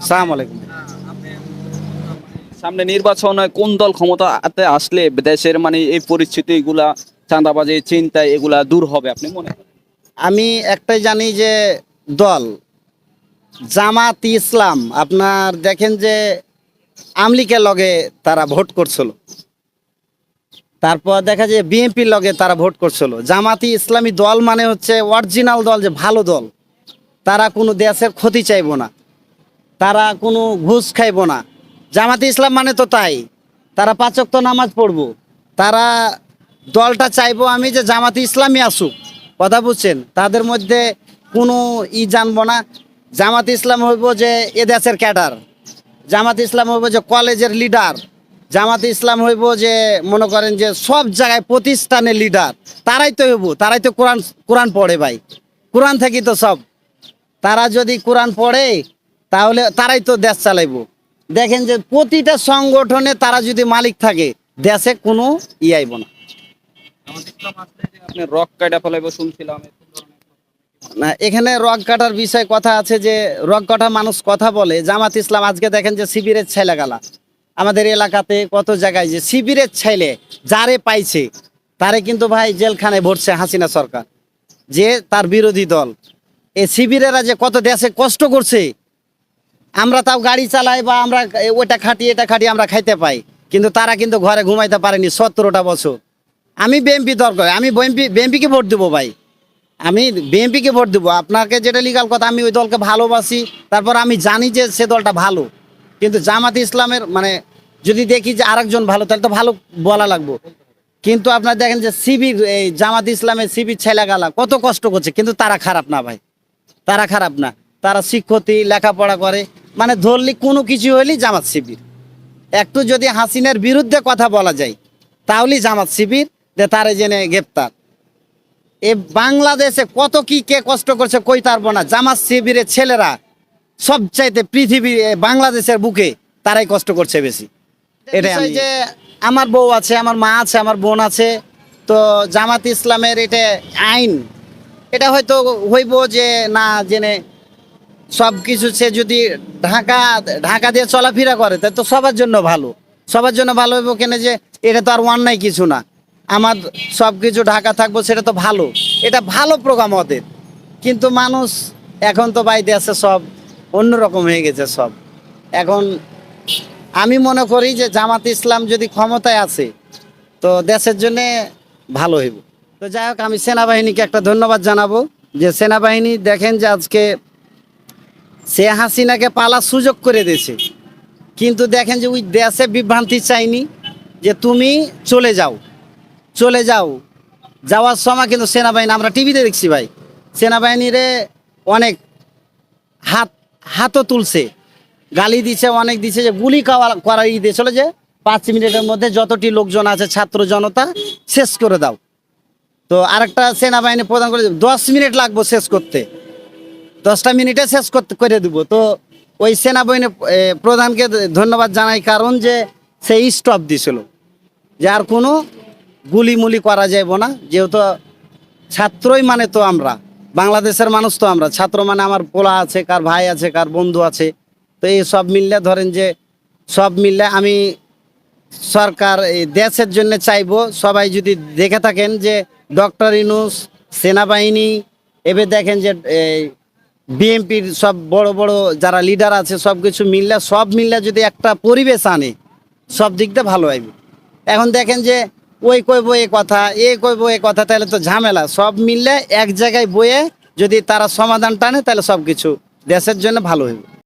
সালাম আলাইকুম। সামনে নির্বাচন কোন দল ক্ষমতাতে আসলে দেশের মানে এই পরিস্থিতিগুলা, চাঁদাবাজি, চিন্তা এগুলা দূর হবে আপনি মনে করেন? আমি একটাই জানি যে দল জামাত ইসলাম, আপনার দেখেন যে আমলিকের লগে তারা ভোট করছিল, তারপর দেখা যায় বিএনপির লগে তারা ভোট করছিল। জামাতি ইসলামী দল মানে হচ্ছে অরিজিনাল দল, যে ভালো দল। তারা কোনো দেশের ক্ষতি চাইবো না, তারা কোনো ঘুষ খাইবো না। জামাতি ইসলাম মানে তো তাই, তারা পাঁচ ওয়াক্ত নামাজ পড়বো। তারা দলটা চাইবো আমি যে জামাতি ইসলামী আসুক, কথা বুঝছেন? তাদের মধ্যে কোনো জানবো না। জামাত ইসলাম হইব যে এ দেশের ক্যাডার, জামাত ইসলাম হইব যে কলেজের লিডার, জামাত ইসলাম হইব যে মনে করেন যে সব জায়গায় প্রতিষ্ঠানের লিডার। তারাই তো হইব, তারাই তো কোরআন কোরআন পড়ে ভাই, কোরআন থেকে তো সব। তারা যদি কোরআন পড়ে তাহলে তারাই তো দেশ চালাইব। দেখেন যে প্রতিটা সংগঠনে তারা যদি মালিক থাকে, দেশে কোনো আইব না। আপনি রক কাটা ফেলাইবো শুনছিলাম। না, এখানে রক কাটার বিষয় কথা আছে যে রক কাটা মানুষ কথা বলে। জামাত ইসলাম আজকে দেখেন যে শিবিরের ছেলে গালা আমাদের এলাকাতে কত জায়গায় যে শিবিরের ছেলে যারে পাইছে তারে কিন্তু ভাই জেলখানায় ভরছে হাসিনা সরকার, যে তার বিরোধী দল। এই শিবিরেরা যে কত দেশে কষ্ট করছে, আমরা তাও গাড়ি চালাই বা আমরা ওটা খাটি এটা খাটি আমরা খাইতে পাই, কিন্তু তারা কিন্তু ঘরে ঘুমাইতে পারেনি 17টা বছর। আমি বিএনপি দরকার, আমি বিএনপিকে ভোট দেবো ভাই, আমি বিএনপিকে ভোট দেবো। আপনাকে যেটা লিগাল কথা, আমি ওই দলকে ভালোবাসি, তারপর আমি জানি যে সে দলটা ভালো। কিন্তু জামাত ইসলামের মানে যদি দেখি যে আরেকজন ভালো, তাহলে তো ভালো বলা লাগবো। কিন্তু আপনার দেখেন যে শিবির, এই জামাত ইসলামের শিবির ছেলেগালা কত কষ্ট করছে, কিন্তু তারা খারাপ না ভাই, তারা খারাপ না। তারা শিক্ষার্থী, লেখাপড়া করে, মানে ধরলি কোনো কিছু হলেই জামাত শিবির। একটু যদি হাসিনার বিরুদ্ধে কথা বলা যায় তাহলেই জামাত শিবির যে তারে জেনে গ্রেপ্তার। এ বাংলাদেশে কত কি কে কষ্ট করছে কই পারবো না। জামাত শিবিরের ছেলেরা সবচাইতে পৃথিবী বাংলাদেশের বুকে তারাই কষ্ট করছে বেশি। এটাই যে আমার বউ আছে, আমার মা আছে, আমার বোন আছে। তো জামাত ইসলামের এটা আইন, এটা হয়তো হইব যে না জেনে সব কিছু সে যদি ঢাকা ঢাকা দিয়ে চলাফেরা করে তাহলে তো সবার জন্য ভালো, সবার জন্য ভালো হইব কেন যে এটা তো আর অন্যায় কিছু না। আমার সব কিছু ঢাকা থাকবো, সেটা তো ভালো, এটা ভালো প্রোগ্রাম ওদের। কিন্তু মানুষ এখন তো ভাই দেশে সব অন্যরকম হয়ে গেছে সব। এখন আমি মনে করি যে জামাত ইসলাম যদি ক্ষমতায় আছে তো দেশের জন্যে ভালো হইব। তো যাই হোক, আমি সেনাবাহিনীকে একটা ধন্যবাদ জানাবো যে সেনাবাহিনী দেখেন যে আজকে সে হাসিনাকে পালার সুযোগ করে দিয়েছে। কিন্তু দেখেন যে ওই দেশে বিভ্রান্তি চাইনি যে তুমি চলে যাও, চলে যাও। যাওয়ার সময় কিন্তু সেনাবাহিনী, আমরা টিভিতে দেখছি ভাই, সেনাবাহিনীরে অনেক হাতও তুলছে, গালি দিছে, অনেক দিছে, যে গুলি করাই দিয়েছিল যে 5 মিনিটের মধ্যে যতটি লোকজন আছে ছাত্র জনতা শেষ করে দাও। তো আরেকটা সেনাবাহিনী প্রদান করে 10 মিনিট লাগবো শেষ করতে, 10টা মিনিটে শেষ করতে করে দিব। তো ওই সেনাবাহিনী প্রধানকে ধন্যবাদ জানাই, কারণ যে সেই স্টপ দিছিল যে আর কোনো গুলিমুলি করা যাইব না। যেহেতু ছাত্রই মানে তো আমরা বাংলাদেশের মানুষ, তো আমরা ছাত্র মানে আমার পোলা আছে, কার ভাই আছে, কার বন্ধু আছে। তো এই সব মিললে ধরেন যে সব মিললে আমি সরকার এই দেশের জন্য চাইবো। সবাই যদি দেখে থাকেন যে ডক্টর ইউনূস, সেনাবাহিনী, এবার দেখেন যে বিএনপির সব বড় বড় যারা লিডার আছে, সব কিছু মিললে, সব মিললে যদি একটা পরিবেশ আনে, সব দিক দিয়ে ভালো হবে। এখন দেখেন যে ওই কইব এ কথা, এ কইব এ কথা, তাহলে তো ঝামেলা। সব মিললে এক জায়গায় বয়ে যদি তারা সমাধান টানে তাহলে সব কিছু দেশের জন্য ভালো হবে।